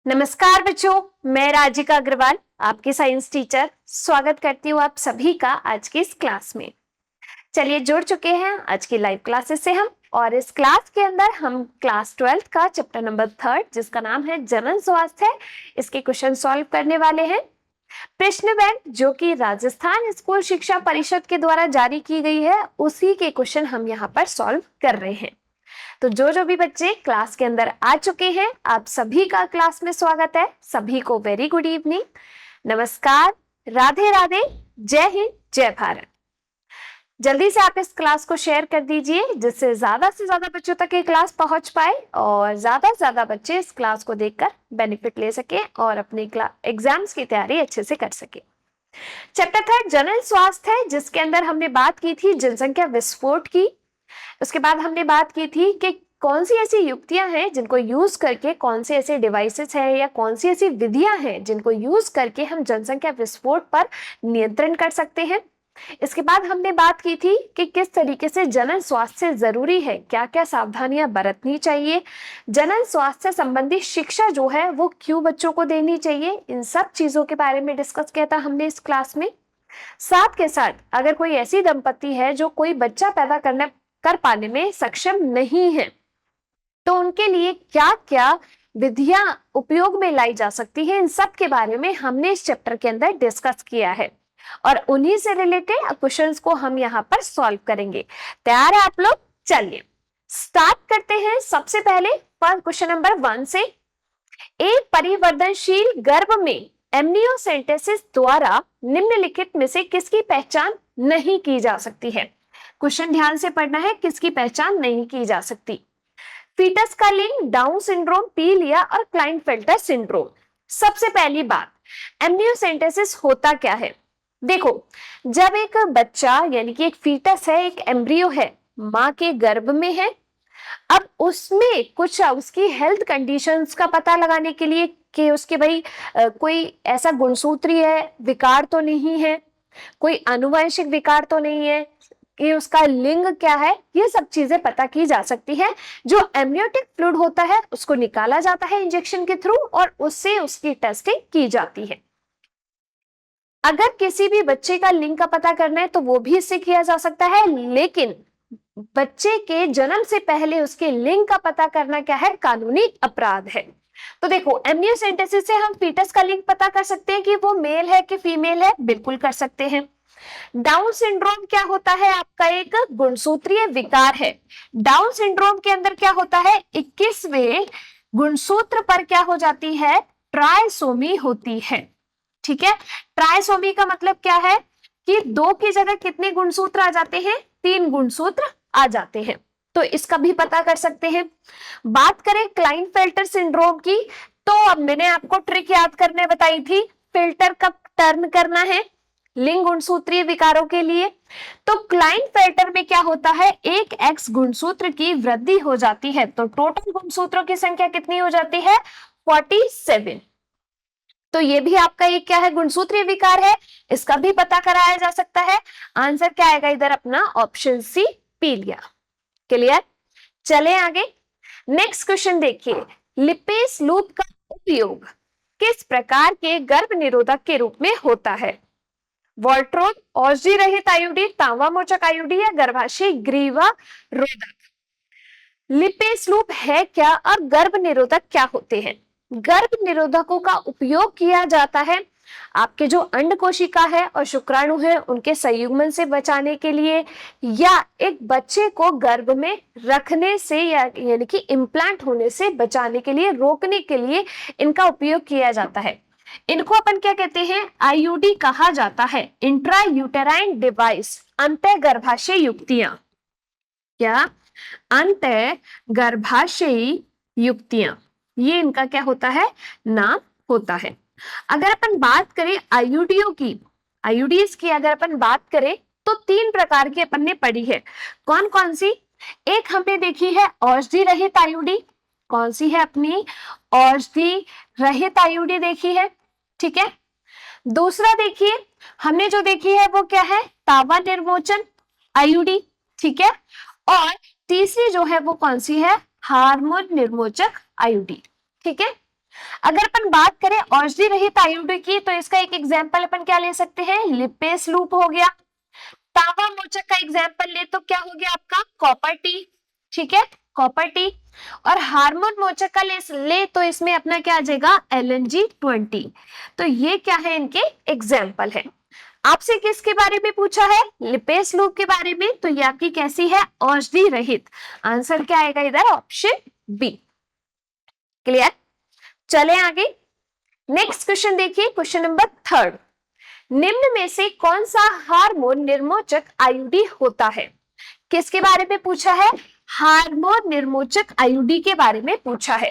नमस्कार बच्चों, मैं राजिका अग्रवाल आपकी साइंस टीचर स्वागत करती हूँ आप सभी का आज की इस क्लास में। चलिए जुड़ चुके हैं आज की लाइव क्लासेस से हम, और इस क्लास के अंदर हम क्लास 12th का चैप्टर नंबर 3 जिसका नाम है जनन स्वास्थ्य, इसके क्वेश्चन सॉल्व करने वाले हैं। प्रश्न बैंक जो कि राजस्थान स्कूल शिक्षा परिषद के द्वारा जारी की गई है, उसी के क्वेश्चन हम यहाँ पर सॉल्व कर रहे हैं। तो जो भी बच्चे क्लास के अंदर आ चुके हैं, आप सभी का क्लास में स्वागत है। सभी को वेरी गुड इवनिंग, नमस्कार, राधे राधे, जय हिंद, जय भारत। जल्दी से आप इस क्लास को शेयर कर दीजिए जिससे ज्यादा से ज्यादा बच्चों तक ये क्लास पहुंच पाए और ज्यादा से ज्यादा बच्चे इस क्लास को देखकर बेनिफिट ले सके और अपनी एग्जाम्स की तैयारी अच्छे से कर सके। चैप्टर 3 जनन स्वास्थ्य है, जिसके अंदर हमने बात की थी जनसंख्या विस्फोट की। उसके बाद हमने बात की थी कि कौन सी ऐसी युक्तियां हैं जिनको यूज करके, कौन से ऐसे डिवाइसेस हैं या कौन सी ऐसी विधियां हैं जिनको यूज करके हम जनसंख्या विस्फोट पर नियंत्रण कर सकते हैं। इसके बाद हमने बात की थी कि किस तरीके से जनन स्वास्थ्य जरूरी है, क्या क्या सावधानियां बरतनी चाहिए, जनन स्वास्थ्य संबंधी शिक्षा जो है वो क्यों बच्चों को देनी चाहिए। इन सब चीजों के बारे में डिस्कस किया था हमने इस क्लास में। साथ के साथ अगर कोई ऐसी दंपति है जो कोई बच्चा पैदा कर पाने में सक्षम नहीं है, तो उनके लिए क्या क्या विधियां उपयोग में लाई जा सकती है, इन सब के बारे में हमने इस चैप्टर के अंदर डिस्कस किया है और उन्हीं से रिलेटेड क्वेश्चंस को हम यहाँ पर सॉल्व करेंगे। तैयार है आप लोग? चलिए स्टार्ट करते हैं। सबसे पहले क्वेश्चन नंबर 1 से, एक परिवर्तनशील गर्भ में एमनियोसेंटेसिस द्वारा निम्नलिखित में से किसकी पहचान नहीं की जा सकती है। क्वेश्चन ध्यान से पढ़ना है, किसकी पहचान नहीं की जा सकती। फीटस का लिंग, डाउन सिंड्रोम, पीलिया और क्लाइनफेल्टर सिंड्रोम। सबसे पहली बात, एमनियोसेंटेसिस होता क्या है। देखो, जब एक बच्चा यानी कि एक फीटस है, एक एम्ब्रियो है, मां के गर्भ में है, अब उसमें कुछ उसकी हेल्थ कंडीशंस का पता लगाने के लिए कि उसके भाई कोई ऐसा गुणसूत्रीय विकार तो नहीं है, कोई आनुवंशिक विकार तो नहीं है, कि उसका लिंग क्या है, ये सब चीजें पता की जा सकती है। जो एमनियोटिक फ्लूइड होता है उसको निकाला जाता है इंजेक्शन के थ्रू और उससे उसकी टेस्टिंग की जाती है। अगर किसी भी बच्चे का लिंग का पता करना है तो वो भी इससे किया जा सकता है, लेकिन बच्चे के जन्म से पहले उसके लिंग का पता करना क्या है, कानूनी अपराध है। तो देखो, एमनियोसेंटेसिस से हम फीटस का लिंग पता कर सकते हैं कि वो मेल है कि फीमेल है, बिल्कुल कर सकते हैं। डाउन सिंड्रोम क्या होता है, आपका एक गुणसूत्रीय विकार है। डाउन सिंड्रोम के अंदर क्या होता है, 21वें गुणसूत्र पर क्या हो जाती है, ट्राइसोमी होती है। ठीक है, ट्राइसोमी का मतलब क्या है कि 2 की जगह कितने गुणसूत्र आ जाते हैं, 3 गुणसूत्र आ जाते हैं। तो इसका भी पता कर सकते हैं। बात करें क्लाइनफेल्टर सिंड्रोम की, तो अब मैंने आपको ट्रिक याद करने बताई थी, फिल्टर कब टर्न करना है लिंग गुणसूत्रीय विकारों के लिए। तो क्लाइनफेल्टर में क्या होता है, एक एक्स गुणसूत्र की वृद्धि हो जाती है, तो टोटल गुणसूत्रों की संख्या कितनी हो जाती है, 47। तो ये भी आपका एक क्या है, गुणसूत्रीय विकार है, इसका भी पता कराया जा सकता है। आंसर क्या आएगा इधर अपना, ऑप्शन सी, पीलिया। क्लियर? चले आगे, नेक्स्ट क्वेश्चन देखिए, लिपेस लूप का उपयोग किस प्रकार के गर्भ निरोधक के रूप में होता है। वोल्ट्रोन, औषधि रहित आयुडी, तांबा मोचक आयुडी या गर्भाशय ग्रीवा रोधक। लिपेस लूप है क्या और गर्भ निरोधक क्या होते हैं। गर्भ निरोधकों का उपयोग किया जाता है आपके जो अंड कोशिका है और शुक्राणु है उनके संयुग्मन से बचाने के लिए, या एक बच्चे को गर्भ में रखने से यानी कि इम्प्लांट होने से बचाने के लिए, रोकने के लिए इनका उपयोग किया जाता है। इनको अपन क्या कहते हैं, आईयूडी कहा जाता है, इंट्रा यूटेराइन डिवाइस, अंतः गर्भाशय युक्तियां। क्या, अंतः गर्भाशयी युक्तियां, ये इनका क्या होता है, नाम होता है। अगर अपन बात करें आईयूडीओ की, आईयूडीज की अगर अपन बात करें तो 3 प्रकार की अपन ने पढ़ी है। कौन कौन सी, एक हमने देखी है औषधि रहित आईयूडी, कौन सी है अपनी, औषधि रहित आईयूडी देखी है, ठीक है। दूसरा देखिए, हमने जो देखी है वो क्या है, तांबा निर्मोचन आईयूडी, ठीक है। और तीसरी जो है वो कौन सी है, हार्मोन निर्मोचक आईयूडी, ठीक है। अगर अपन बात करें औषधि रहित आयुडी की, तो इसका एक एग्जाम्पल अपन क्या ले सकते हैं, लिपेस लूप हो गया। तांबा मोचक का एग्जाम्पल ले तो क्या हो गया आपका, कॉपर टी, ठीक है, कॉपर टी। और हार्मोन मोचक का ले तो इसमें अपना क्या आ जाएगा, LNG20। तो ये क्या है, इनके एग्जाम्पल है। आपसे किसके बारे में पूछा है, लिपेस लूप के बारे में, तो ये आपकी कैसी है, औषधि रहित। आंसर क्या आएगा इधर, ऑप्शन बी। क्लियर, चले आगे। नेक्स्ट क्वेश्चन देखिए, क्वेश्चन नंबर 3। निम्न में से कौन सा हार्मोन निर्मोचक आयुडी होता है। किसके बारे में पूछा है, हार्मोन निर्मोचक आयुडी के बारे में पूछा है।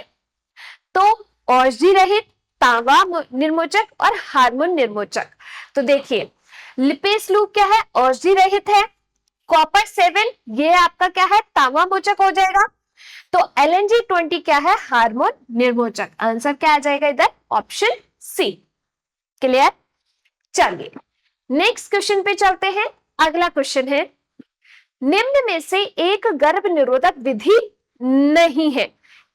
तो औषधि रहित, तांबा निर्मोचक और हार्मोन निर्मोचक। तो देखिए लिपेस लूप क्या है, औषधि रहित है। कॉपर 7 ये आपका क्या है, तांबा मोचक हो जाएगा। तो LNG20 क्या है, हार्मोन निर्मोचक। आंसर क्या आ जाएगा इधर, ऑप्शन सी। क्लियर, चलिए नेक्स्ट क्वेश्चन पे चलते हैं। अगला क्वेश्चन है, निम्न में से एक गर्भ निरोधक विधि नहीं है।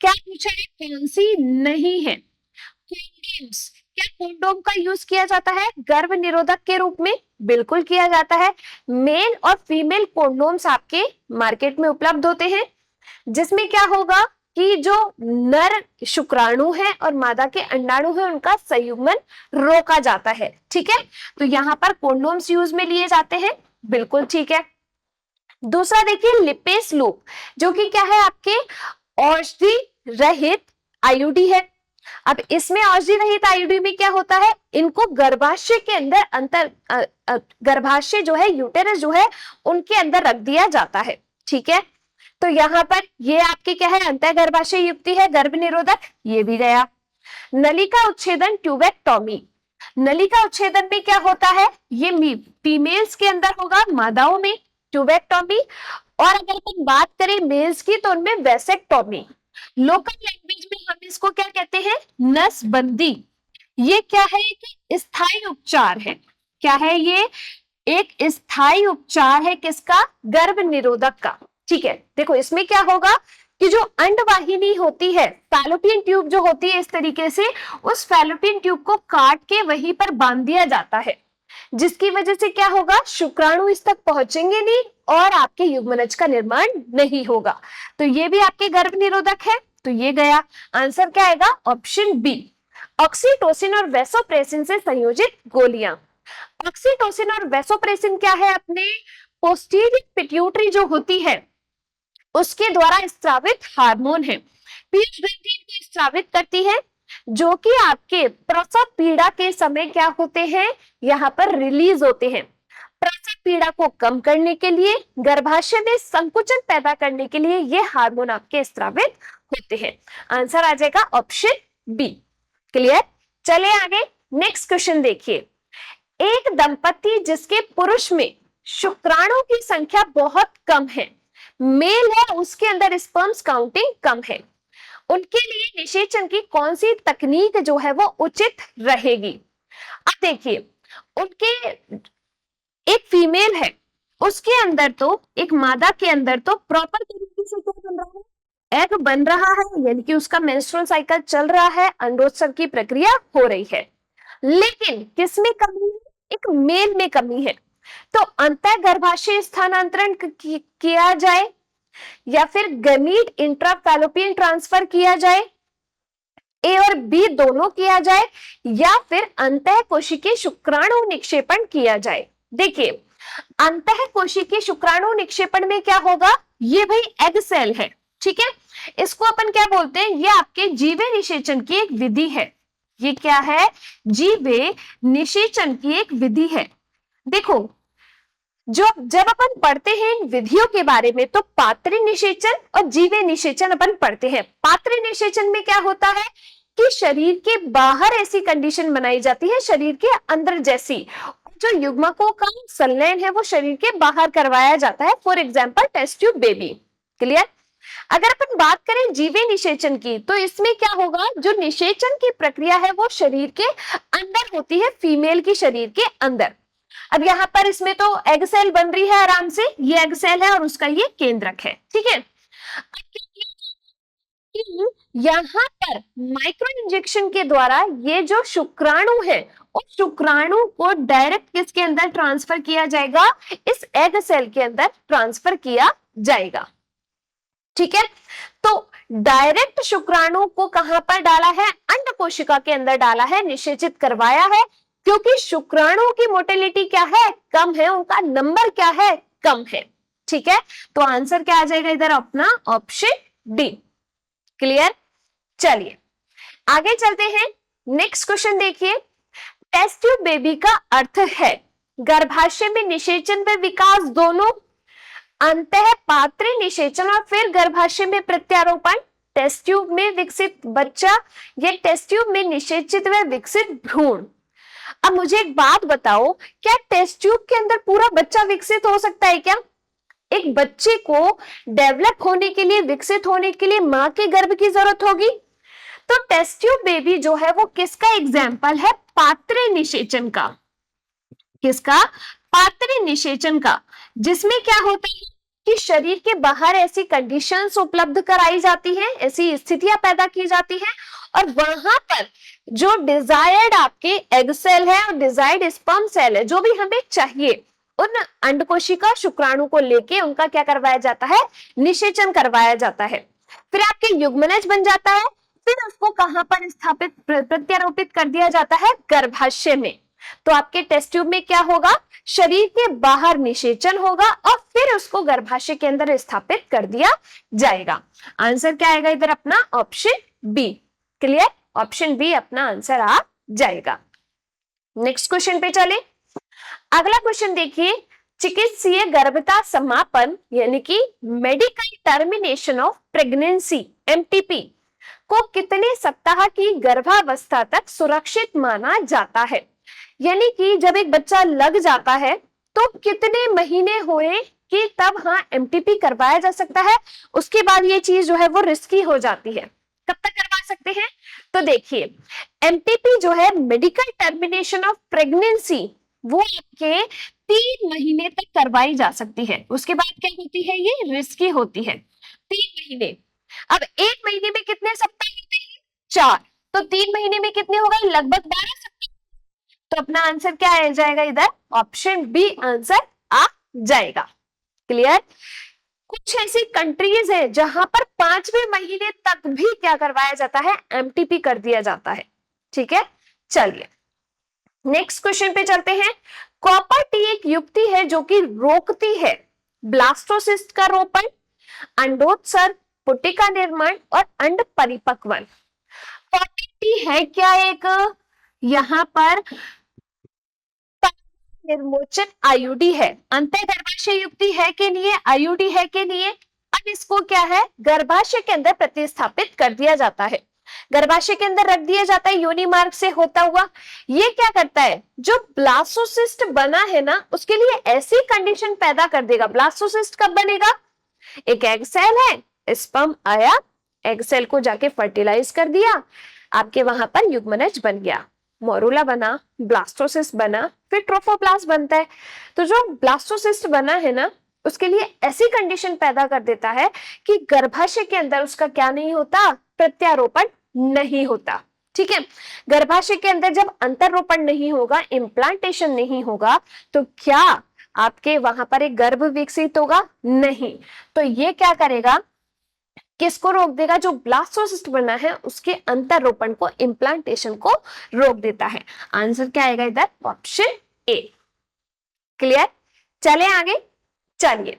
क्या पूछा है, कौन सी नहीं है। कॉन्डोम्स, क्या कॉन्डोम का यूज किया जाता है गर्भ निरोधक के रूप में, बिल्कुल किया जाता है। मेल और फीमेल कॉन्डोम्स आपके मार्केट में उपलब्ध होते हैं, जिसमें क्या होगा कि जो नर शुक्राणु है और मादा के अंडाणु है उनका संयुग्मन रोका जाता है, ठीक है। तो यहाँ पर कॉन्डोम्स यूज में लिए जाते हैं, बिल्कुल ठीक है। दूसरा देखिए लिपेस लूप, जो कि क्या है आपके औषधि रहित आयुडी है। अब इसमें औषधि रहित आयुडी में क्या होता है, इनको गर्भाशय के अंदर गर्भाशय जो है, यूटेरस जो है, उनके अंदर रख दिया जाता है, ठीक है। तो यहाँ पर ये आपकी क्या है, अंतः गर्भाशय युक्ति है, गर्भ निरोधक, ये भी गया। नलिका उच्छेदन, ट्यूबेक्टोमी। नलिका उच्छेदन में क्या होता है, ये फीमेल्स के अंदर होगा, मादाओं में ट्यूबेक्टोमी। और अगर अपन बात करें मेल्स की, तो उनमें वेसेक्टोमी। लोकल लैंग्वेज में हम इसको क्या कहते हैं, नसबंदी। ये क्या है, एक स्थायी उपचार है। क्या है ये, एक स्थायी उपचार है किसका, गर्भ निरोधक का, ठीक है। देखो इसमें क्या होगा कि जो अंडवाहिनी होती है, फैलोपियन ट्यूब जो होती है, इस तरीके से उस फैलोपियन ट्यूब को काट के वहीं पर बांध दिया जाता है, जिसकी वजह से क्या होगा, शुक्राणु इस तक पहुंचेंगे नहीं और आपके युग्मनज का निर्माण नहीं होगा। तो ये भी आपके गर्भ निरोधक है, तो ये गया। आंसर क्या आएगा, ऑप्शन बी। ऑक्सीटोसिन और वेसोप्रेसिन से संयोजित गोलियां। ऑक्सीटोसिन और वेसोप्रेसिन क्या है, अपने पोस्टीरियर पिट्यूटरी जो होती है उसके द्वारा स्रावित हार्मोन है। पीयूष ग्रंथि इनको स्रावित करती है, जो कि आपके प्रसव पीड़ा के समय क्या होते हैं, यहाँ पर रिलीज होते हैं। प्रसव पीड़ा को कम करने के लिए, गर्भाशय में संकुचन पैदा करने के लिए ये हार्मोन आपके स्रावित होते हैं। आंसर आ जाएगा ऑप्शन बी। क्लियर, चले आगे। नेक्स्ट क्वेश्चन देखिए, एक दंपति जिसके पुरुष में शुक्राणु की संख्या बहुत कम है, मेल है, उसके अंदर स्पर्म्स काउंटिंग कम है, उनके लिए निषेचन की कौन सी तकनीक जो है वो उचित रहेगी। अब देखिए उनके, एक फीमेल है, उसके अंदर तो, एक मादा के अंदर तो प्रॉपर तरीके से क्या बन रहा है, एग बन रहा है, यानी कि उसका मेंस्ट्रुअल साइकिल चल रहा है, अंडोत्सव की प्रक्रिया हो रही है। लेकिन किसमें कमी है, एक मेल में कमी है। तो अंतः गर्भाशय स्थानांतरण किया जाए, या फिर गमीट इंट्राफैलोपियन ट्रांसफर किया जाए, ए और बी दोनों किया जाए, या फिर अंतः कोशिकीय शुक्राणु निक्षेपण किया जाए। देखिए अंतः कोशिकीय शुक्राणु निक्षेपण में क्या होगा, ये भाई एग सेल है, ठीक है। इसको अपन क्या बोलते हैं, ये आपके जीवे निषेचन की एक विधि है। ये क्या है, जीवे निषेचन की एक विधि है। देखो जब अपन पढ़ते हैं इन विधियों के बारे में, तो पात्री निषेचन और जीवे निषेचन अपन पढ़ते हैं। पात्री निषेचन में क्या होता है कि शरीर के बाहर ऐसी कंडीशन बनाई जाती है, शरीर के अंदर जैसी, जो युग्मकों का संलयन है वो शरीर के बाहर करवाया जाता है, for example test tube baby. Clear. अगर अपन बात करें जीवे निषेचन की, तो इसमें क्या होगा, जो निषेचन की प्रक्रिया है वो शरीर के अंदर होती है, फीमेल की शरीर के अंदर। अब यहाँ पर इसमें तो एग सेल बन रही है आराम से, ये एग सेल है और उसका ये केंद्रक है, ठीक है। यहाँ पर माइक्रो इंजेक्शन के द्वारा ये जो शुक्राणु है उस शुक्राणु को डायरेक्ट किसके अंदर ट्रांसफर किया जाएगा, इस एग सेल के अंदर ट्रांसफर किया जाएगा। ठीक है, तो डायरेक्ट शुक्राणु को कहां पर डाला है, अंड कोशिका के अंदर डाला है, निषेचित करवाया है, क्योंकि शुक्राणु की मोटिलिटी क्या है, कम है, उनका नंबर क्या है, कम है। ठीक है, तो आंसर क्या आ जाएगा इधर अपना ऑप्शन डी। क्लियर, चलिए आगे चलते हैं। नेक्स्ट क्वेश्चन देखिए, टेस्ट ट्यूब बेबी का अर्थ है गर्भाशय में निषेचन व विकास दोनों, अंतः पात्र निषेचन और फिर गर्भाशय में प्रत्यारोपण, टेस्ट ट्यूब में विकसित बच्चा या टेस्ट ट्यूब में निषेचित व विकसित भ्रूण। अब मुझे एक बात बताओ, क्या टेस्ट ट्यूब के अंदर पूरा बच्चा विकसित हो सकता है क्या? एक बच्चे को डेवलप होने के लिए, विकसित होने के लिए मां के गर्भ की जरूरत होगी। तो टेस्ट ट्यूब बेबी जो है वो किसका एग्जाम्पल है, पात्र निषेचन का। किसका, पात्र निषेचन का, जिसमें क्या होता है कि शरीर के बाहर ऐसी कंडीशंस उपलब्ध कराई जाती हैं, ऐसी स्थितियां पैदा की जाती हैं, और वहां पर जो डिजायर्ड आपके एग सेल है और डिजायर्ड स्पर्म सेल है, जो भी हमें चाहिए, उन अंडकोशिका शुक्राणु को लेके उनका क्या करवाया जाता है, निषेचन करवाया जाता है। फिर आपके युग्मनज बन जाता है, फिर उसको कहां पर स्थापित, प्रत्यारोपित कर दिया जाता है, गर्भाशय में। तो आपके टेस्ट ट्यूब में क्या होगा, शरीर के बाहर निषेचन होगा और फिर उसको गर्भाशय के अंदर स्थापित कर दिया जाएगा। आंसर क्या आएगा इधर अपना option B. Clear, option B अपना आंसर आ जाएगा। नेक्स्ट क्वेश्चन पे चले। अगला क्वेश्चन देखिए, चिकित्सीय गर्भता समापन यानी कि medical termination of pregnancy MTP को कितने सप्ताह की गर्भावस्था तक सुरक्षित माना जाता है? यानी कि जब एक बच्चा लग जाता है तो कितने महीने हुए कि तब हाँ एमटीपी करवाया जा सकता है, उसके बाद ये चीज जो है वो रिस्की हो जाती है, कब तक करवा सकते हैं? तो देखिए, एमटीपी जो है मेडिकल टर्मिनेशन ऑफ प्रेगनेंसी, वो आपके 3 महीने तक करवाई जा सकती है। उसके बाद क्या होती है, ये रिस्की होती है। 3 महीने। अब 1 महीने में कितने सप्ताह होते हैं, 4, तो 3 महीने में कितने हो गए, लगभग 12 सप्ताह। तो अपना आंसर क्या आ जाएगा इधर, ऑप्शन बी आंसर आ जाएगा। क्लियर, कुछ ऐसी कंट्रीज है जहां पर 5वें महीने तक भी क्या करवाया जाता है, एमटीपी कर दिया जाता है। ठीक है, चलिए नेक्स्ट क्वेश्चन पे चलते हैं। कॉपर टी एक युक्ति है जो कि रोकती है ब्लास्टोसिस्ट का रोपण, अंडोत्सर्ग, पुटिका निर्माण और अंड परिपक्वन। कॉपर टी है क्या, एक यहाँ पर निर्मोचन आईयूडी है, अंतर्गर्भाशय युक्ति है कि नहीं है, आईयूडी है कि नहीं है। अब इसको क्या है, गर्भाशय के अंदर प्रतिस्थापित कर दिया जाता है, गर्भाशय के अंदर रख दिया जाता है योनि मार्ग से होता हुआ। ये क्या करता है, जो ब्लास्टोसिस्ट बना है ना, उसके लिए ऐसी कंडीशन पैदा कर देगा। ब्लास्टोसिस्ट कब बनेगा, एक एग सेल है, स्पर्म आया, एग सेल को जाके फर्टिलाइज कर दिया, आपके वहां पर युग्मनज बन गया, मोरूला बना, ब्लास्टोसिस्ट बना, फिर ट्रोफोप्लास्ट बनता है। तो जो ब्लास्टोसिस्ट बना है ना, उसके लिए ऐसी कंडीशन पैदा कर देता है कि गर्भाशय के अंदर उसका क्या नहीं होता, प्रत्यारोपण नहीं होता। ठीक है, गर्भाशय के अंदर जब अंतरोपण नहीं होगा, इम्प्लांटेशन नहीं होगा, तो क्या आपके वहां पर एक गर्भ विकसित होगा, नहीं। तो ये क्या करेगा, किसको रोक देगा, जो ब्लास्टोसिस्ट बना है उसके अंतरोपण को, इम्प्लांटेशन को रोक देता है। आंसर क्या आएगा इधर, ऑप्शन ए। क्लियर, चले आगे, चलिए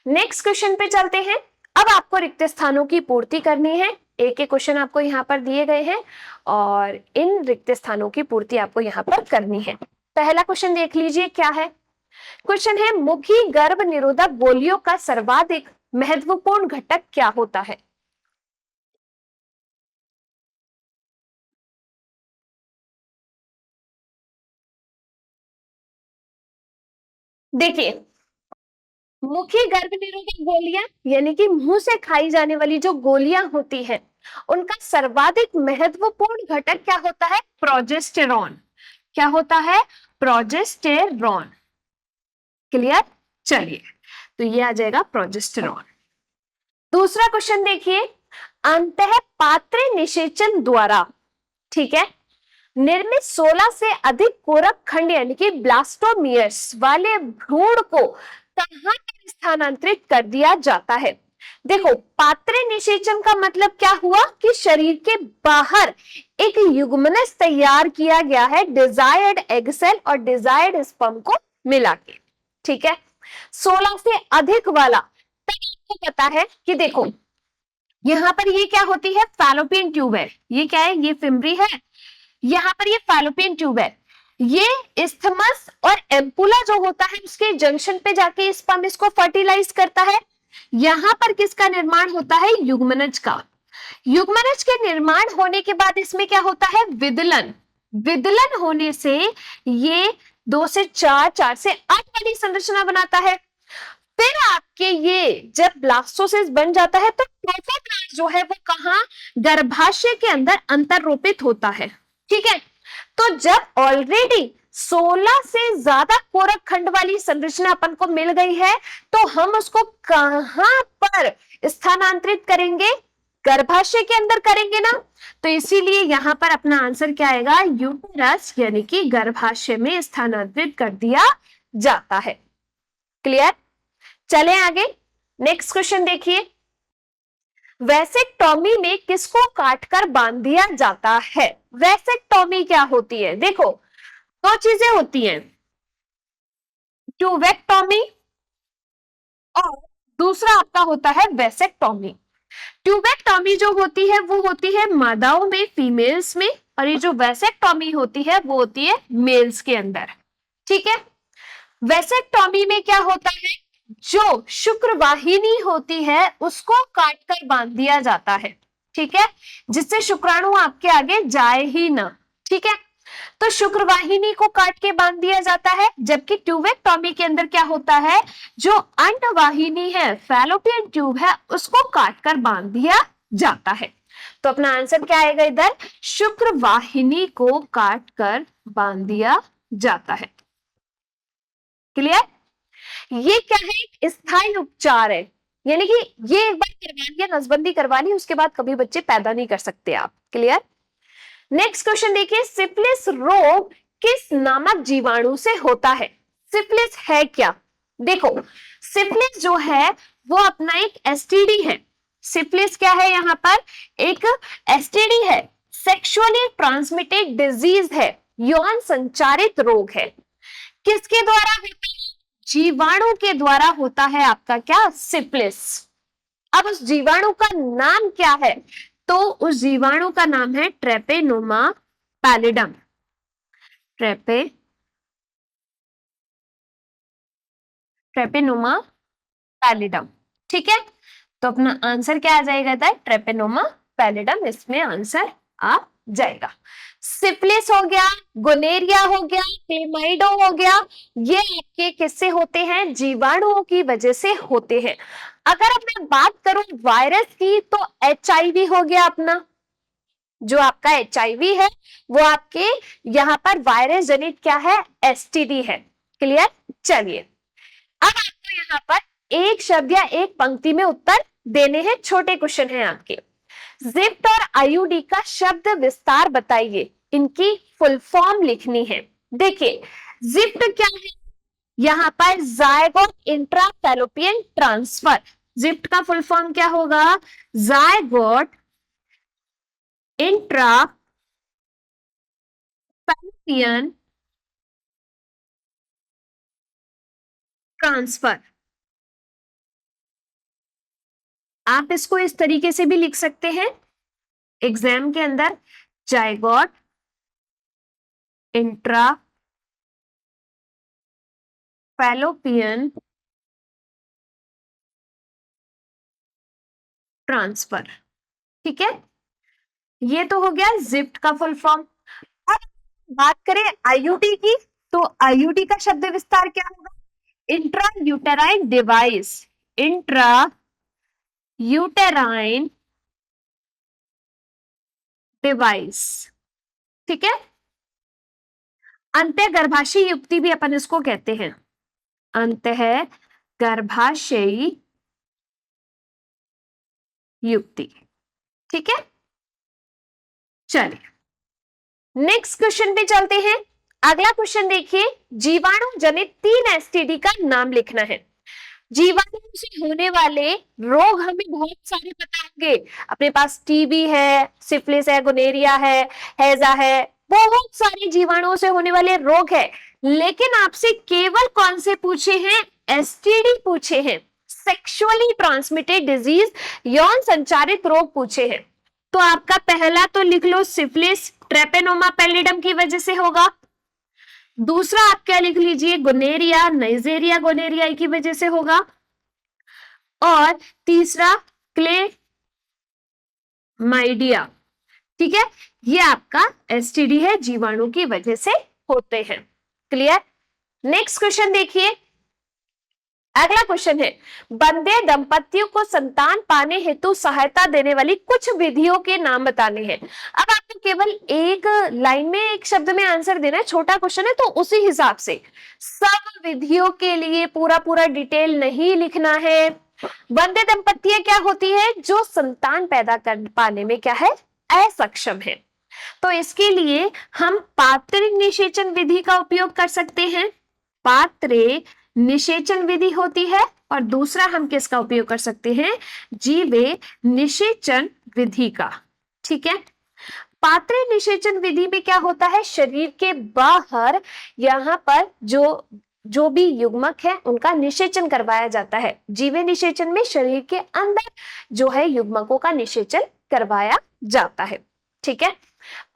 नेक्स्ट क्वेश्चन पे चलते हैं। अब आपको रिक्त स्थानों की पूर्ति करनी है, एक एक क्वेश्चन आपको यहाँ पर दिए गए हैं और इन रिक्त स्थानों की पूर्ति आपको यहाँ पर करनी है। पहला क्वेश्चन देख लीजिए क्या है। क्वेश्चन है, मुखी गर्भ निरोधक गोलियों का सर्वाधिक महत्वपूर्ण घटक क्या होता है? देखिए, मुखी गर्भ निरोधक गोलियां यानी कि मुंह से खाई जाने वाली जो गोलियां होती हैं, उनका सर्वाधिक महत्वपूर्ण घटक क्या होता है, प्रोजेस्टेरॉन। क्या होता है, प्रोजेस्टेरॉन। क्लियर, चलिए तो ये आ जाएगा प्रोजेस्टेरॉन। दूसरा क्वेश्चन देखिए, अंतः पात्र निषेचन द्वारा, ठीक है, निर्मित 16 से अधिक कोरक खंड यानी कि ब्लास्टोमियर्स वाले भ्रूण को कहां पर स्थानांतरित कर दिया जाता है? देखो, पात्र निषेचन का मतलब क्या हुआ कि शरीर के बाहर एक युग्मनज तैयार किया गया है डिजायर्ड एग सेल और डिजायर्ड स्पर्म को मिला के, ठीक है। 16 से अधिक वाला, तब आपको पता है कि देखो यहां पर ये क्या होती है, फैलोपियन ट्यूब है, ये क्या है, ये फिम्बरी है, यहां पर ये फैलोपियन ट्यूब है, ये इस्थमस और एम्पुला जो होता है उसके जंक्शन पे जाके स्पर्म इसको फर्टिलाइज करता है। यहां पर किसका निर्माण होता है, युग्मनज का। युग्मनज के निर्माण होने के बाद इसमें क्या होता है, विदलन। विदलन होने से ये 2 से 4, 4 से 8 वाली संरचना बनाता है। फिर आपके ये जब ब्लास्टोसिस बन जाता है तो ट्रोफोब्लास्ट जो है वो कहां, गर्भाशय के अंदर अंतररोपित होता है, ठीक है। तो जब ऑलरेडी 16 से ज्यादा कोरक खंड वाली संरचना अपन को मिल गई है तो हम उसको कहां पर स्थानांतरित करेंगे, गर्भाशय के अंदर करेंगे ना। तो इसीलिए यहां पर अपना आंसर क्या आएगा, यूटेरस यानी कि गर्भाशय में स्थानांतरित कर दिया जाता है। क्लियर? चले आगे, नेक्स्ट क्वेश्चन देखिए। वैसेक्टोमी में किसको काटकर बांध दिया जाता है? वैसेक्टोमी क्या होती है? देखो, दो चीजें होती हैं, ट्यूबेक्टोमी और दूसरा आपका होता है वैसेक्टोमी। ट्यूबेक्टोमी जो होती है वो होती है मादाओं में, फीमेल्स में, और ये जो वैसेक्टोमी होती है वो होती है मेल्स के अंदर, ठीक है। वैसेक्टोमी में क्या होता है, जो शुक्रवाहिनी होती है उसको काटकर बांध दिया जाता है, ठीक है, जिससे शुक्राणु आपके आगे जाए ही ना, ठीक है। तो शुक्रवाहिनी को काट के बांध दिया जाता है, जबकि ट्यूबेक्टोमी के अंदर क्या होता है, जो अंडवाहिनी है, फैलोपियन ट्यूब है, उसको काटकर बांध दिया जाता है। तो अपना आंसर क्या आएगा इधर, शुक्रवाहिनी को काटकर बांध दिया जाता है। क्लियर? ये क्या है, एक स्थायी उपचार है, यानी कि ये एक बार करवा लिया, नसबंदी करवा ली, उसके बाद कभी बच्चे पैदा नहीं कर सकते आप। क्लियर? नेक्स्ट क्वेश्चन देखिए, सिफिलिस रोग किस नामक जीवाणु से होता है? सिफिलिस है क्या? देखो, सिफिलिस जो है वो अपना एक एसटीडी है। सिफिलिस क्या है, यहां पर एक एसटीडी है, सेक्सुअली ट्रांसमिटेड डिजीज है, यौन संचारित रोग है। किसके द्वारा होता है? जीवाणु के द्वारा होता है आपका क्या, सिफिलिस। अब उस जीवाणु का नाम क्या है? तो उस जीवाणु का नाम है ट्रेपेनोमा पैलिडम। ट्रेपेनोमा पैलिडम, ठीक है। तो अपना आंसर क्या आ जाएगा था, ट्रेपेनोमा पैलिडम, इसमें आंसर आ जाएगा। सिफिलिस हो गया, गोनेरिया हो गया, क्लेमाइडो हो गया, ये आपके किससे होते हैं, जीवाणुओं की वजह से होते हैं। अगर अब मैं बात करूं वायरस की तो एचआईवी हो गया अपना, जो आपका एचआईवी है वो आपके यहां पर वायरस जनित क्या है, एसटीडी है। क्लियर? चलिए, अब आपको यहां पर एक शब्द या एक पंक्ति में उत्तर देने हैं, छोटे क्वेश्चन हैं आपके। जिप्ट और आईयूडी का शब्द विस्तार बताइए, इनकी फुल फॉर्म लिखनी है। देखिए, जिप्ट क्या है, यहां पर जायगोट इंट्रा फैलोपियन ट्रांसफर। जिप्ट का फुल फॉर्म क्या होगा, जायगोट इंट्रा फैलोपियन ट्रांसफर। आप इसको इस तरीके से भी लिख सकते हैं एग्जाम के अंदर, जायगोट इंट्रा फैलोपियन ट्रांसफर, ठीक है। ये तो हो गया जिप्ट का फुल फॉर्म। अब बात करें आईयूडी की, तो आईयूडी का शब्द विस्तार क्या होगा, intra uterine device. Intra uterine device, ठीक है। अंतः गर्भाशयी युक्ति भी अपन इसको कहते हैं, अंतः गर्भाशयी युक्ति। ठीक है, चलिए नेक्स्ट क्वेश्चन पे चलते हैं। अगला क्वेश्चन देखिए, जीवाणु जनित 3 एसटीडी का नाम लिखना है। जीवाणु से होने वाले रोग हमें बहुत सारे पता होंगे, अपने पास टीबी है, सिफिलिस है, गोनेरिया है, हैजा है, बहुत सारे जीवाणुओं से होने वाले रोग है, लेकिन आपसे केवल कौन से पूछे हैं? एसटीडी पूछे हैं, सेक्सुअली ट्रांसमिटेड डिजीज, यौन संचारित रोग पूछे हैं। तो आपका पहला तो लिख लो सिफिलिस ट्रेपेनोमा पैलिडम की वजह से होगा। दूसरा आप क्या लिख लीजिए? गोनेरिया नाइजेरिया गोनेरिया की वजह से होगा। और तीसरा क्लेमाइडिया, ठीक है, ये आपका एसटीडी है, जीवाणु की वजह से होते हैं। क्लियर? नेक्स्ट क्वेश्चन देखिए। अगला क्वेश्चन है, बंधे दंपतियों को संतान पाने हेतु सहायता देने वाली कुछ विधियों के नाम बताने हैं। अब आपको केवल एक लाइन में एक शब्द में आंसर देना है, छोटा क्वेश्चन है तो उसी हिसाब से सब विधियों के लिए पूरा पूरा डिटेल नहीं लिखना है। बंधे दंपतियां क्या होती है? जो संतान पैदा कर पाने में क्या है? असक्षम है। तो इसके लिए हम पात्र निषेचन विधि का उपयोग कर सकते हैं, पात्र निषेचन विधि होती है, और दूसरा हम किसका उपयोग कर सकते हैं? जीवे निषेचन विधि का। ठीक है, पात्र निषेचन विधि में क्या होता है? शरीर के बाहर यहां पर जो भी युग्मक है उनका निषेचन करवाया जाता है। जीवे निषेचन में शरीर के अंदर जो है युग्मकों का निषेचन करवाया जाता है। ठीक है,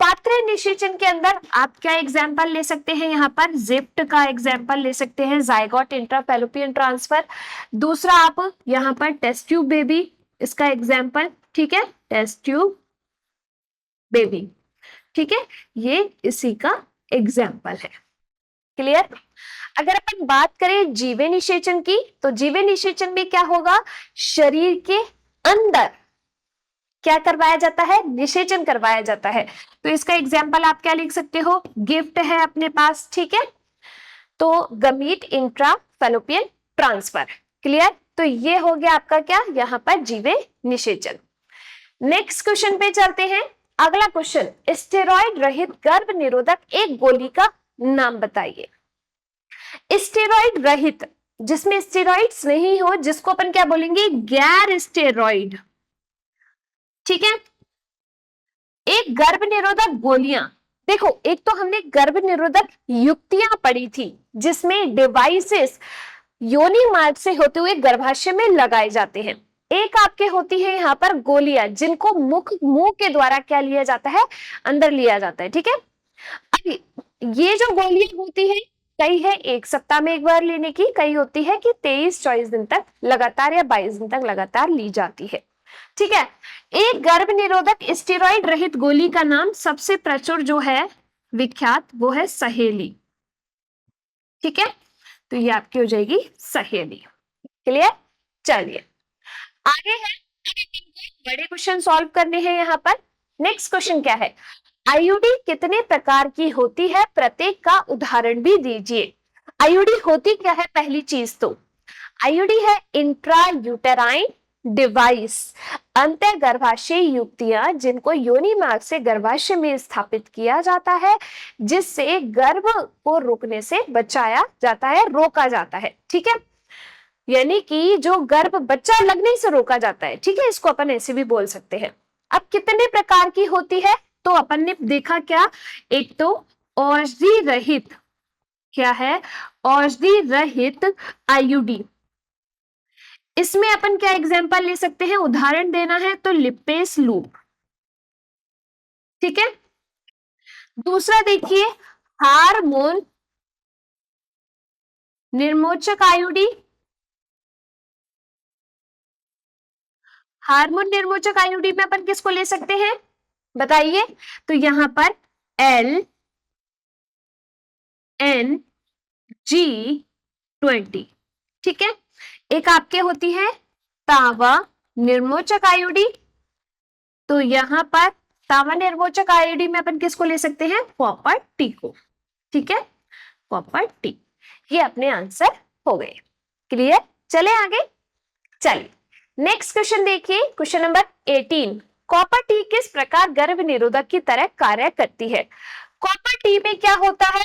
पात्र निषेचन के अंदर आप क्या एग्जाम्पल ले सकते हैं? यहाँ पर जिप्ट का एग्जाम्पल ले सकते हैं, जाइगोट इंट्राफैलोपियन ट्रांसफर। दूसरा आप यहाँ पर टेस्ट ट्यूब बेबी, इसका एग्जाम्पल, ठीक है, टेस्ट ट्यूब बेबी, ठीक है, ये इसी का एग्जाम्पल है। क्लियर? अगर अपन बात करें जीवे निषेचन की, तो जीवे निषेचन में क्या होगा? शरीर के अंदर क्या करवाया जाता है? निषेचन करवाया जाता है। तो इसका एग्जाम्पल आप क्या लिख सकते हो? गिफ्ट है अपने पास, ठीक है, तो गमीट इंट्राफैलोपियन ट्रांसफर। क्लियर? तो ये हो गया आपका क्या यहाँ पर जीवे निषेचन। नेक्स्ट क्वेश्चन पे चलते हैं। अगला क्वेश्चन, स्टेरॉइड रहित गर्भ निरोधक एक गोली का नाम बताइए। स्टेरॉइड रहित, जिसमें स्टेरॉइड्स नहीं हो, जिसको अपन क्या बोलेंगे? गैर स्टेरॉइड। ठीक है, एक गर्भ निरोधक गोलियां, देखो एक तो हमने गर्भ निरोधक युक्तियां पढ़ी थी जिसमें डिवाइसेस योनि मार्ग से होते हुए गर्भाशय में लगाए जाते हैं। एक आपके होती है यहाँ पर गोलियां, जिनको मुंह के द्वारा क्या लिया जाता है? अंदर लिया जाता है। ठीक है, अब ये जो गोलियां होती है, कई है 1 सप्ताह में एक बार लेने की, कई होती है कि 23-24 दिन तक लगातार या 22 दिन तक लगातार ली जाती है। ठीक है, एक गर्भ निरोधक स्टेरॉइड रहित गोली का नाम सबसे प्रचुर जो है, विख्यात, वो है सहेली। ठीक है, तो ये आपकी हो जाएगी सहेली। क्लियर? चलिए आगे है, बड़े क्वेश्चन सॉल्व करने हैं यहाँ पर। नेक्स्ट क्वेश्चन क्या है? आईयूडी कितने प्रकार की होती है? प्रत्येक का उदाहरण भी दीजिए। आईयूडी होती क्या है? पहली चीज तो आईयूडी है इंट्रा यूटेराइन डिवाइस, अंतर गर्भाशय युक्तियां जिनको योनि मार्ग से गर्भाशय में स्थापित किया जाता है, जिससे गर्भ को रुकने से बचाया जाता है, रोका जाता है। ठीक है, यानी कि जो गर्भ बच्चा लगने से रोका जाता है। ठीक है, इसको अपन ऐसे भी बोल सकते हैं। अब कितने प्रकार की होती है? तो अपन ने देखा क्या, एक तो औषधि रहित, क्या है? औषधि रहित आईयूडी। इसमें अपन क्या एग्जाम्पल ले सकते हैं? उदाहरण देना है तो लिपेस लूप। ठीक है, दूसरा देखिए हार्मोन निर्मोचक आईयूडी। हार्मोन निर्मोचक आईयूडी में अपन किसको ले सकते हैं? बताइए। तो यहां पर LNG20। ठीक है, एक आपके होती है तावा निर्मोचक आईयूडी, तो यहां पर तावा निर्मोचक आईयूडी में अपन किसको ले सकते हैं? कॉपर टी को। ठीक है, कॉपर टी। ये अपने आंसर हो गए। क्लियर? चले आगे। चलिए नेक्स्ट क्वेश्चन देखिए, क्वेश्चन नंबर 18। कॉपर टी किस प्रकार गर्भ निरोधक की तरह कार्य करती है? कॉपर टी में क्या होता है?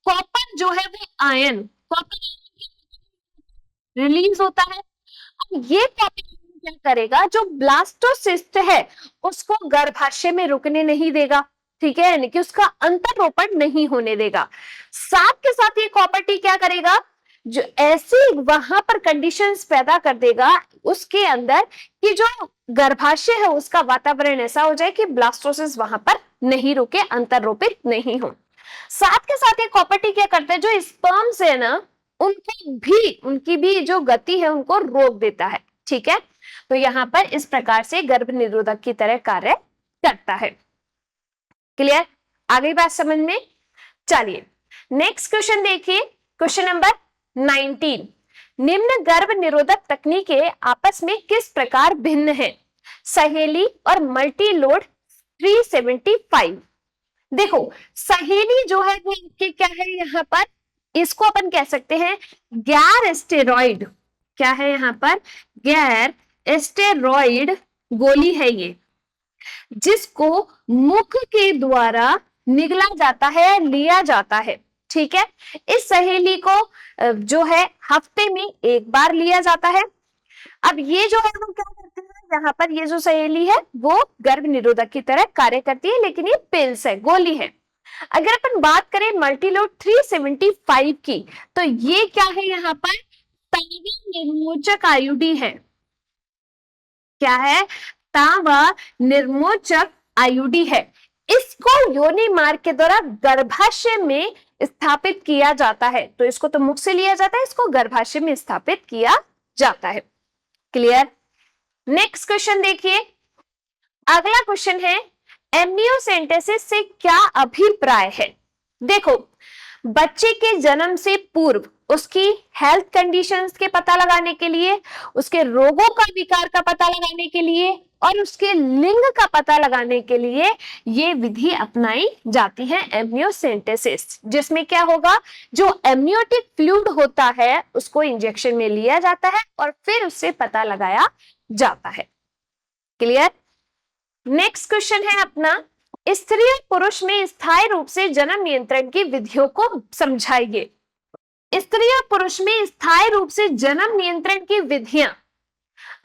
कॉपर जो है वो आयन, कॉपर रिलीज होता है। अब ये कॉपर क्या करेगा, जो ब्लास्टोसिस्ट है उसको गर्भाशय में रुकने नहीं देगा, ठीक है, यानी कि उसका अंतरोपण नहीं होने देगा। साथ के साथ ये कॉपर टी क्या करेगा, जो ऐसी वहां पर कंडीशंस पैदा कर देगा उसके अंदर कि जो गर्भाशय है उसका वातावरण ऐसा हो जाए कि ब्लास्टोसिस वहां पर नहीं रुके, अंतरोपित नहीं हो। साथ के साथ ये कॉपर टी क्या करता है, जो स्पर्म्स है ना उनको भी, उनकी भी जो गति है उनको रोक देता है, ठीक है। तो यहाँ पर इस प्रकार से गर्भ निरोधक की तरह कार्य करता है। क्लियर? आ गई बात समझ में? चलिए नेक्स्ट क्वेश्चन देखिए, क्वेश्चन नंबर 19। निम्न गर्भ निरोधक तकनीकें आपस में किस प्रकार भिन्न हैं? सहेली और मल्टी लोड 375। देखो सहेली जो है वो क्या है यहाँ पर, इसको अपन कह सकते हैं गैर स्टेरॉइड, क्या है यहाँ पर, गैर स्टेरॉइड गोली है ये, जिसको मुख के द्वारा निगला जाता है, लिया जाता है, ठीक है। इस सहेली को जो है हफ्ते में एक बार लिया जाता है। अब ये जो है वो क्या करते हैं, यहाँ पर ये जो सहेली है वो गर्भ निरोधक की तरह कार्य करती है, लेकिन ये पिल्स है, गोली है। अगर अपन बात करें मल्टीलोड 375 की, तो ये क्या है यहाँ पर, तांबा निर्मोचक आयुडी है। क्या है? तांबा निर्मोचक आयुडी है। इसको योनि मार्ग के द्वारा गर्भाशय में स्थापित किया जाता है। तो इसको तो मुख से लिया जाता है, इसको गर्भाशय में स्थापित किया जाता है। क्लियर? नेक्स्ट क्वेश्चन देखिए, अगला क्वेश्चन है एमनियोसेंटेसिस से क्या अभिप्राय है? देखो बच्चे के जन्म से पूर्व उसकी हेल्थ कंडीशंस के पता लगाने के लिए, उसके रोगों का विकार का पता लगाने के लिए और उसके लिंग का पता लगाने के लिए ये विधि अपनाई जाती है एमनियोसेंटेसिस, जिसमें क्या होगा, जो एमनियोटिक फ्लूइड होता है उसको इंजेक्शन में लिया जाता है और फिर उससे पता लगाया जाता है। क्लियर? नेक्स्ट क्वेश्चन है अपना, स्त्री और पुरुष में स्थायी रूप से जन्म नियंत्रण की विधियों को समझाइए। स्त्री और पुरुष में स्थायी रूप से जन्म नियंत्रण की विधियां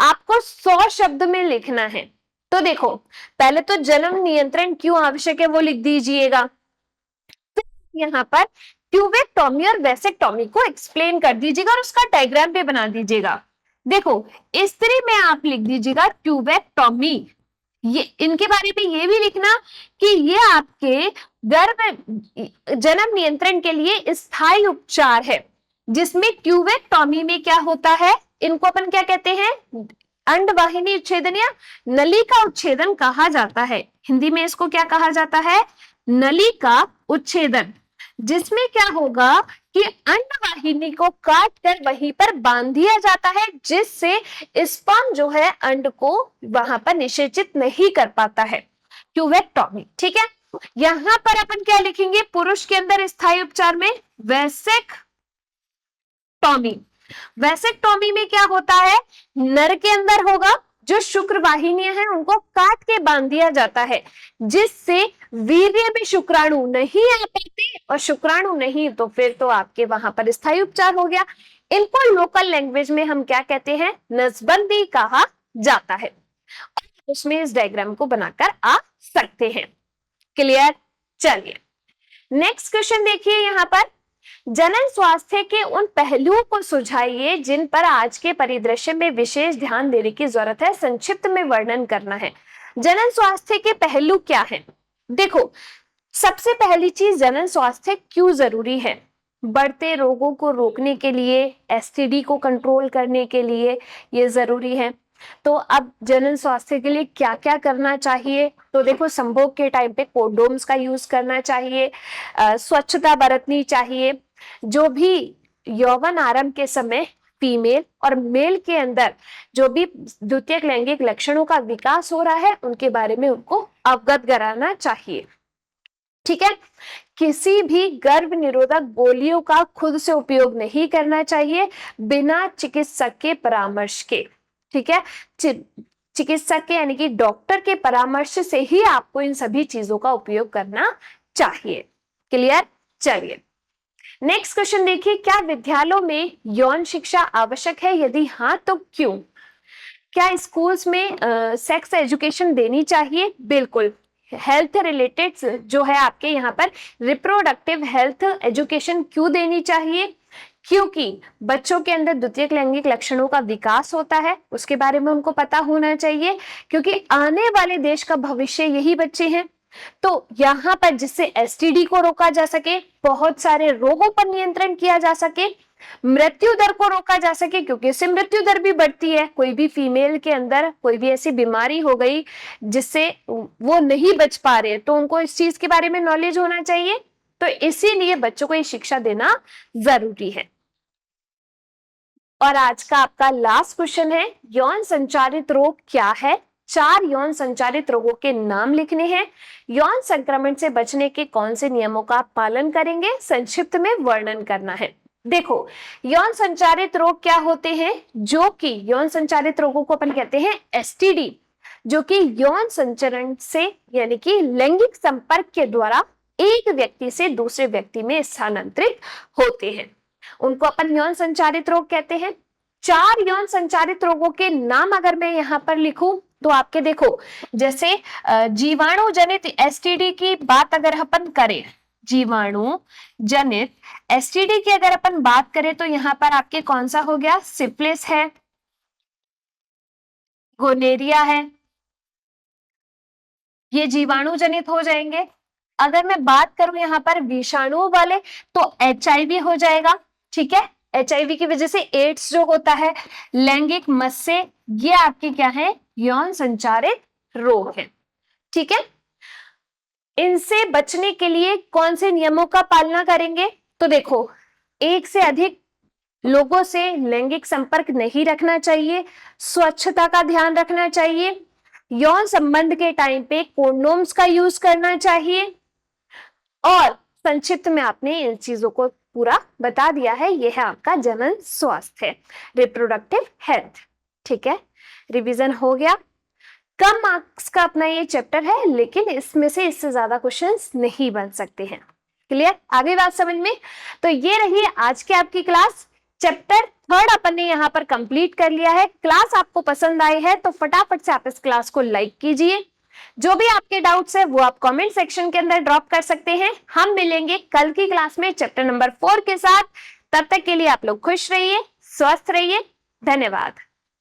आपको 100 शब्द में लिखना है। तो देखो पहले तो जन्म नियंत्रण क्यों आवश्यक है वो लिख दीजिएगा, फिर यहाँ पर ट्यूबेक्टॉमी और वैसेक्टॉमी को एक्सप्लेन कर दीजिएगा और उसका डायग्राम पे बना दीजिएगा। देखो स्त्री में आप लिख दीजिएगा ट्यूबेक्टॉमी, ये इनके बारे में ये भी लिखना कि ये आपके गर्भ जन्म नियंत्रण के लिए स्थायी उपचार है, जिसमें ट्यूबेक्टॉमी में क्या होता है, इनको अपन क्या कहते हैं, अंडवाहिनी उच्छेदन या नली का उच्छेदन कहा जाता है। हिंदी में इसको क्या कहा जाता है, नली का उच्छेदन, जिसमें क्या होगा कि अंडवाहिनी को काट कर वहीं पर बांध दिया जाता है, जिससे स्पर्म जो है अंड को वहां पर निषेचित नहीं कर पाता है, ट्यूबेक्टॉमी। ठीक है, यहां पर अपन क्या लिखेंगे, पुरुष के अंदर स्थायी उपचार में वैसेक्टॉमी। वैसेक्टॉमी में क्या होता है, नर के अंदर होगा, जो शुक्र वाहिनियां हैं उनको काट के बांध दिया जाता है, जिससे वीर्य में शुक्राणु नहीं आ पाते, और शुक्राणु नहीं तो फिर तो आपके वहां पर स्थायी उपचार हो गया। इनको लोकल लैंग्वेज में हम क्या कहते हैं, नसबंदी कहा जाता है। और उसमें इस डायग्राम को बनाकर आ सकते हैं। क्लियर? चलिए नेक्स्ट क्वेश्चन देखिए, यहाँ पर जनन स्वास्थ्य के उन पहलुओं को सुझाइए जिन पर आज के परिदृश्य में विशेष ध्यान देने की जरूरत है, संक्षिप्त में वर्णन करना है। जनन स्वास्थ्य के पहलू क्या हैं? देखो सबसे पहली चीज, जनन स्वास्थ्य क्यों जरूरी है? बढ़ते रोगों को रोकने के लिए, एसटीडी को कंट्रोल करने के लिए ये जरूरी है। तो अब जनन स्वास्थ्य के लिए क्या क्या करना चाहिए? तो देखो संभोग के टाइम पे कोंडोम्स का यूज करना चाहिए, स्वच्छता बरतनी चाहिए। जो भी यौवन आरंभ के समय फीमेल और मेल के अंदर जो भी द्वितीयक लैंगिक लक्षणों का विकास हो रहा है उनके बारे में उनको अवगत कराना चाहिए। ठीक है, किसी भी गर्भ निरोधक गोलियों का खुद से उपयोग नहीं करना चाहिए बिना चिकित्सक के परामर्श के। ठीक है, चिकित्सक के यानी कि डॉक्टर के परामर्श से ही आपको इन सभी चीजों का उपयोग करना चाहिए। क्लियर? चलिए नेक्स्ट क्वेश्चन देखिए, क्या विद्यालयों में यौन शिक्षा आवश्यक है? यदि हाँ तो क्यों? क्या स्कूल्स में सेक्स एजुकेशन देनी चाहिए? बिल्कुल। हेल्थ रिलेटेड जो है आपके यहाँ पर रिप्रोडक्टिव हेल्थ एजुकेशन क्यों देनी चाहिए? क्योंकि बच्चों के अंदर द्वितीयक लैंगिक लक्षणों का विकास होता है, उसके बारे में उनको पता होना चाहिए, क्योंकि आने वाले देश का भविष्य यही बच्चे हैं। तो यहाँ पर जिससे एसटीडी को रोका जा सके, बहुत सारे रोगों पर नियंत्रण किया जा सके, मृत्यु दर को रोका जा सके, क्योंकि इससे मृत्यु दर भी बढ़ती है। कोई भी फीमेल के अंदर कोई भी ऐसी बीमारी हो गई जिससे वो नहीं बच पा रहे, तो उनको इस चीज के बारे में नॉलेज होना चाहिए। तो इसीलिए बच्चों को ये शिक्षा देना जरूरी है। और आज का आपका लास्ट क्वेश्चन है, यौन संचारित रोग क्या है? 4 यौन संचारित रोगों के नाम लिखने हैं। यौन संक्रमण से बचने के कौन से नियमों का पालन करेंगे? संक्षिप्त में वर्णन करना है। देखो, यौन संचारित रोग क्या होते हैं? जो कि यौन संचारित रोगों को अपन कहते हैं एसटीडी, जो कि यौन संचरण से यानी कि लैंगिक संपर्क के द्वारा एक व्यक्ति से दूसरे व्यक्ति में स्थानांतरित होते हैं, उनको अपन यौन संचारित रोग कहते हैं। 4 यौन संचारित रोगों के नाम अगर मैं यहाँ पर लिखूं तो आपके देखो, जैसे जीवाणु जनित एसटीडी की बात अगर अपन करें, जीवाणु जनित एसटीडी की अगर अपन बात करें तो यहाँ पर आपके कौन सा हो गया? सिफिलिस है, गोनेरिया है, ये जीवाणु जनित हो जाएंगे। अगर मैं बात करूं यहाँ पर विषाणुओं वाले तो एचआईवी हो जाएगा। ठीक है, एचआईवी की वजह से एड्स जो होता है, लैंगिक मत से, ये आपके क्या है? यौन संचारित रोग है। ठीक है, इनसे बचने के लिए कौन से नियमों का पालना करेंगे? तो देखो, एक से अधिक लोगों से लैंगिक संपर्क नहीं रखना चाहिए, स्वच्छता का ध्यान रखना चाहिए, यौन संबंध के टाइम पे कंडोम्स का यूज करना चाहिए, और संक्षिप्त में आपने इन चीजों को पूरा बता दिया है। यह है आपका जनन स्वास्थ्य, रिप्रोडक्टिव हेल्थ। ठीक है, रिवीजन हो गया। कम मार्क्स का अपना ये चैप्टर है, लेकिन इसमें से इससे ज्यादा क्वेश्चंस नहीं बन सकते हैं। क्लियर? आगे बात समझ में? तो ये रही आज की आपकी क्लास। चैप्टर 3 अपन ने यहाँ पर कंप्लीट कर लिया है। क्लास आपको पसंद आई है तो फटाफट से आप इस क्लास को लाइक कीजिए। जो भी आपके डाउट्स है वो आप कमेंट सेक्शन के अंदर ड्रॉप कर सकते हैं। हम मिलेंगे कल की क्लास में चैप्टर नंबर 4 के साथ। तब तक के लिए आप लोग खुश रहिए, स्वस्थ रहिए। धन्यवाद।